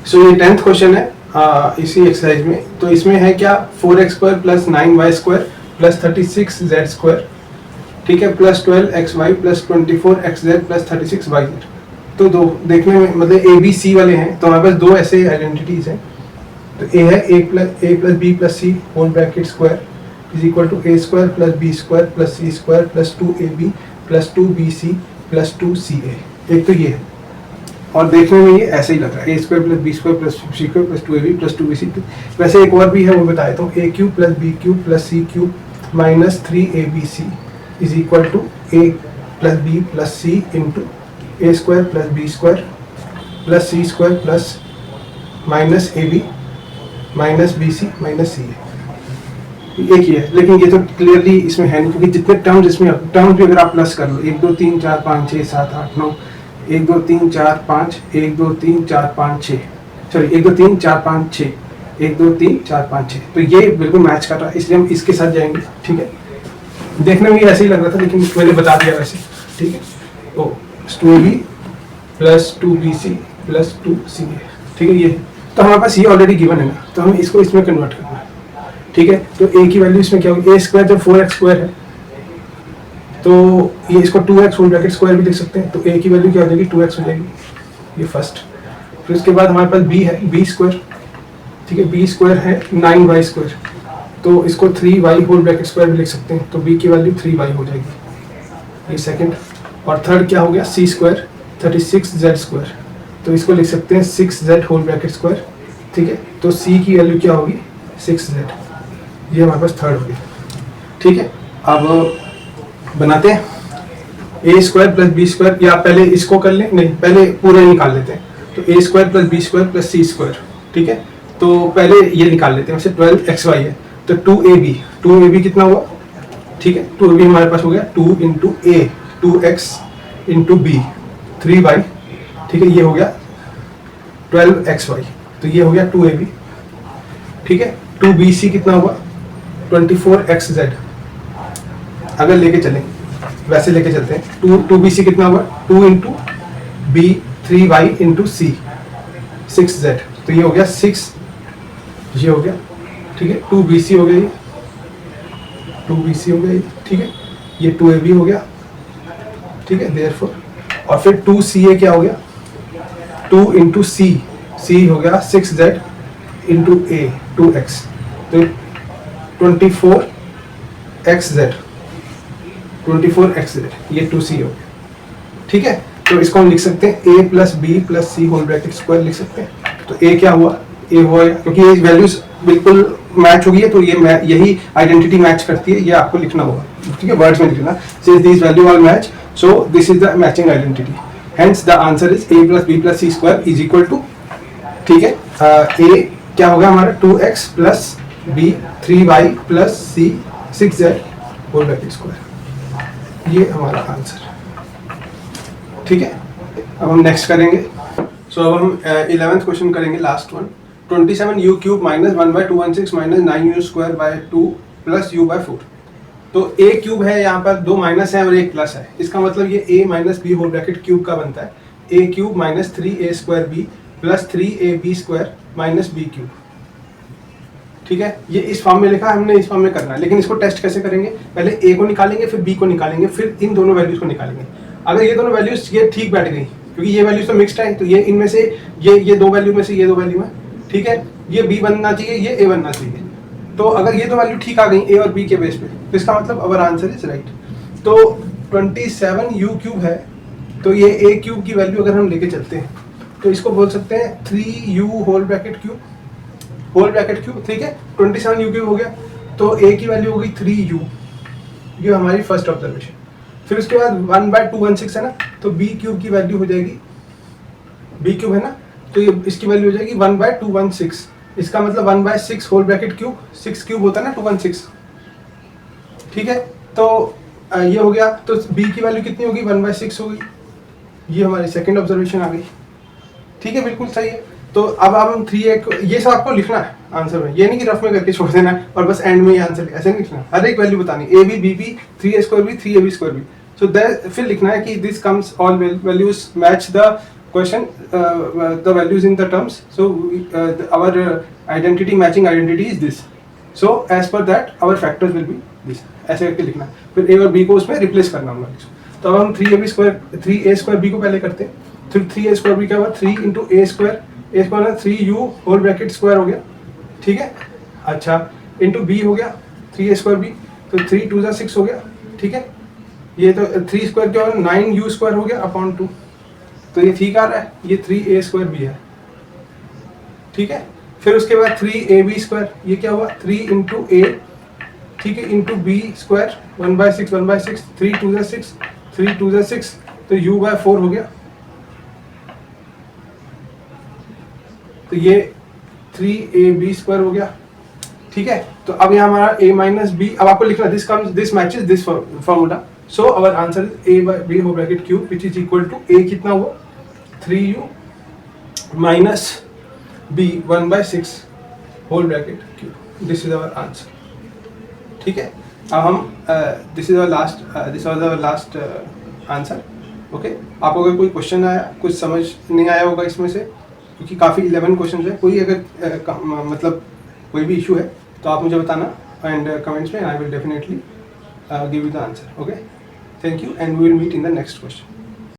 सो ये 10th question है इसी एक्सरसाइज में। तो इसमें है क्या 4x² plus 9y² plus 36z², ठीक है, plus 12xy plus 24xz plus 36yz। तो दो देखने में मतलब ए बी सी वाले हैं, तो हमारे पास दो ऐसे आइडेंटिटीज हैं। तो ए है A plus B plus C whole bracket square is equal to A square plus B square plus C square plus 2ab plus 2bc plus 2ca। एक तो ये है, और देखने में ये ऐसे ही लग रहा है, A square plus B square plus C square plus 2ab plus 2bc। वैसे एक और भी है, वो बताया तो A cube plus B cube plus C cube minus 3abc is equal to A plus B plus C into A square plus B square plus C square plus minus A B minus B C minus C. एक ही है, लेकिन ये तो clearly इसमें है नहीं, क्योंकि जितने टर्म्स इसमें टर्म्स भी अगर आप प्लस कर लो 1 2 3 4 5 6 7 8 9 1 2 3 4 5 1 2 3 4 5 6 सॉरी 1 2 3 4 5 6 1 2 3 4 5 6। तो ये बिल्कुल मैच कर रहा है, इसलिए हम इसके साथ जाएंगे। ठीक है, देखने में ऐसे ही लग रहा था, लेकिन मैंने बता दिया वैसे। ठीक है, ओ 2ab plus 2bc plus 2ca। ठीक है, ये तो हमारे पास ये ऑलरेडी गिवन है ना, तो हमें इसको इसमें कन्वर्ट करना है। ठीक है, तो a की वैल्यू इसमें क्या होगी, ए स्क्वायर जब 4x² है तो ये इसको 2x होल ब्रैकेट स्क्वायर भी लिख सकते हैं। तो a की वैल्यू क्या हो जाएगी, 2x हो जाएगी, ये फर्स्ट। फिर उसके बाद हमारे पास b है, b स्क्वायर। ठीक है, b स्क्वायर है 9y², तो इसको 3y होल ब्रैकेट स्क्वायर भी लिख सकते हैं। तो b की वैल्यू 3y हो जाएगी, ये सेकंड। और थर्ड क्या हो गया, c स्क्वायर 36z², तो इसको लिख सकते हैं 6z होल ब्रैकेट स्क्वायर। ठीक है, तो c की वैल्यू क्या होगी, 6z। ये हमारे पास थर्ड हो गया। ठीक है, अब बनाते हैं ए स्क्वायर प्लस बी स्क्वायर, या पहले इसको कर लें, नहीं पहले पूरा निकाल लेते हैं। तो A square plus B square plus C square. ठीक है, तो पहले ये निकाल लेते हैं, वैसे 12xy है तो 2ab कितना हुआ। ठीक है, 2ab हमारे पास हो गया 2 इंटू ए 2x इंटू बी 3y। ठीक है, ये हो गया 12xy, तो ये हो गया 2ab। ठीक है, 2bc कितना हुआ 24xz। अगर लेके चलें, वैसे लेके चलते हैं, 2bc कितना हुआ 2 इंटू बी 3y इंटू सी 6z, तो ये हो गया 6, ये हो गया। ठीक है, 2bc हो गया, ये 2bc हो गया, ठीक है, ये 2ab हो गया। ठीक है, देयरफॉर, और फिर 2ca क्या हो गया, 2 इंटू सी हो गया 6z इंटू ए 2x, तो 24xz, ये 2c हो गया। ठीक है, तो इसको हम लिख सकते हैं a plus B plus C whole bracket square लिख सकते हैं। तो a क्या हुआ, a हुआ, क्योंकि ये वैल्यूज बिल्कुल मैच होगी है, तो ये यही आइडेंटिटी मैच करती है, ये आपको लिखना होगा। ठीक है, वर्ड्स में लिखना, since this value are match so this is the matching identity, hence the answer is a plus B plus C square is equal to, ठीक है, a क्या होगा हमारा 2x plus B 3y plus C 6z whole bracket square, ये हमारा answer. ठीक है, अब हम नेक्स्ट करेंगे। सो अब हम 11th क्वेश्चन करेंगे, last one. 27u cube minus 1/216 minus 9u² 2 plus u/4। तो a क्यूब है, यहाँ पर दो माइनस है और एक प्लस है, इसका मतलब ये a minus b whole bracket cube का बनता है। a cube minus 3a² plus 3ab² minus b cube. ठीक है, ये इस फॉर्म में लिखा है, हमने इस फॉर्म में करना है, लेकिन इसको टेस्ट कैसे करेंगे, पहले a को निकालेंगे फिर b को निकालेंगे फिर इन दोनों वैल्यूज को निकालेंगे। अगर ये दोनों वैल्यूज ये ठीक बैठ गई, क्योंकि ये वैल्यूज तो मिक्स्ड है, तो ये इनमें से ये दो वैल्यू में से ये दो वैल्यू है। ठीक है, ये b बनना चाहिए, ये a बनना चाहिए। तो अगर ये दो वैल्यू ठीक आ गई a और b के बेस पे, तो इसका मतलब अवर आंसर इज राइट। तो 27u³ है, तो ये a क्यूब की वैल्यू अगर हम लेके चलते हैं तो इसको बोल सकते हैं 3u whole bracket cube whole bracket cube. ठीक है, 27u³ हो गया, तो a की वैल्यू हो गई 3u, ये हमारी फर्स्ट ऑब्जर्वेशन। फिर उसके बाद 1/216 है ना, तो b क्यूब की वैल्यू हो जाएगी, b क्यूब है ना, तो ये इसकी वैल्यू हो जाएगी 1/216। इसका मतलब 1/6 होल ब्रैकेट क्यूब, 6 क्यूब होता है ना 216। ठीक है, तो ये हो गया, तो b की वैल्यू कितनी होगी 1/6 होगी, ये हमारी सेकंड ऑब्जर्वेशन आ गई। ठीक है, बिल्कुल सही है। तो अब हम 3a, ये सब आपको लिखना है आंसर में, ये नहीं कि रफ में करके छोड़ देना है और बस एंड में ये आंसर, ऐसे नहीं लिखना, हर एक वैल्यू बतानी, a b b b 3a² b 3ab² b। सो फिर लिखना है कि this comes all values match the question the values in the terms, so our identity matching identity is this, so as per that our factors will be this, ऐसे करके लिखना। फिर a और b को उसमें रिप्लेस करना हम लोग। तो अब हम 3ab square 3a square b को पहले करते हैं। फिर 3a स्क्वायर b क्या हुआ, 3 into a square 3u whole bracket square हो गया, ठीक है। अच्छा इंटू b हो गया 3a स्क्वायर b, तो 3 2 जा 6 हो गया, ठीक है। ये तो 3 स्क्वायर क्या होगा 9u स्क्वायर हो गया अपॉन 2, तो ये ठीक आ रहा है, ये 3a स्क्वायर भी है, ठीक है। फिर उसके बाद 3ab स्क्वायर, ये क्या हुआ 3 इंटू a, ठीक है, इंटू b स्क्वायर 1/6 1/6, 3 2 जा 6 3 2 जा 6, तो u/4 हो गया। तो ये 3ab स्क्वायर हो गया, ठीक है। तो अब यहाँ हमारा a माइनस बी, अब आपको लिखना this matches this formula, so our answer is a/b whole bracket cube which is equal to a कितना हुआ 3u minus b 1/6 whole bracket cube, this is our answer, ठीक है। अब हम this is our last answer, okay. आपको अगर कोई question आया, कुछ समझ नहीं आया होगा इसमें से, क्योंकि काफ़ी 11 क्वेश्चन है, कोई अगर मतलब कोई भी इशू है तो आप मुझे बताना एंड कमेंट्स में, I will definitely give you the answer, okay. Thank you and we will meet in the next question.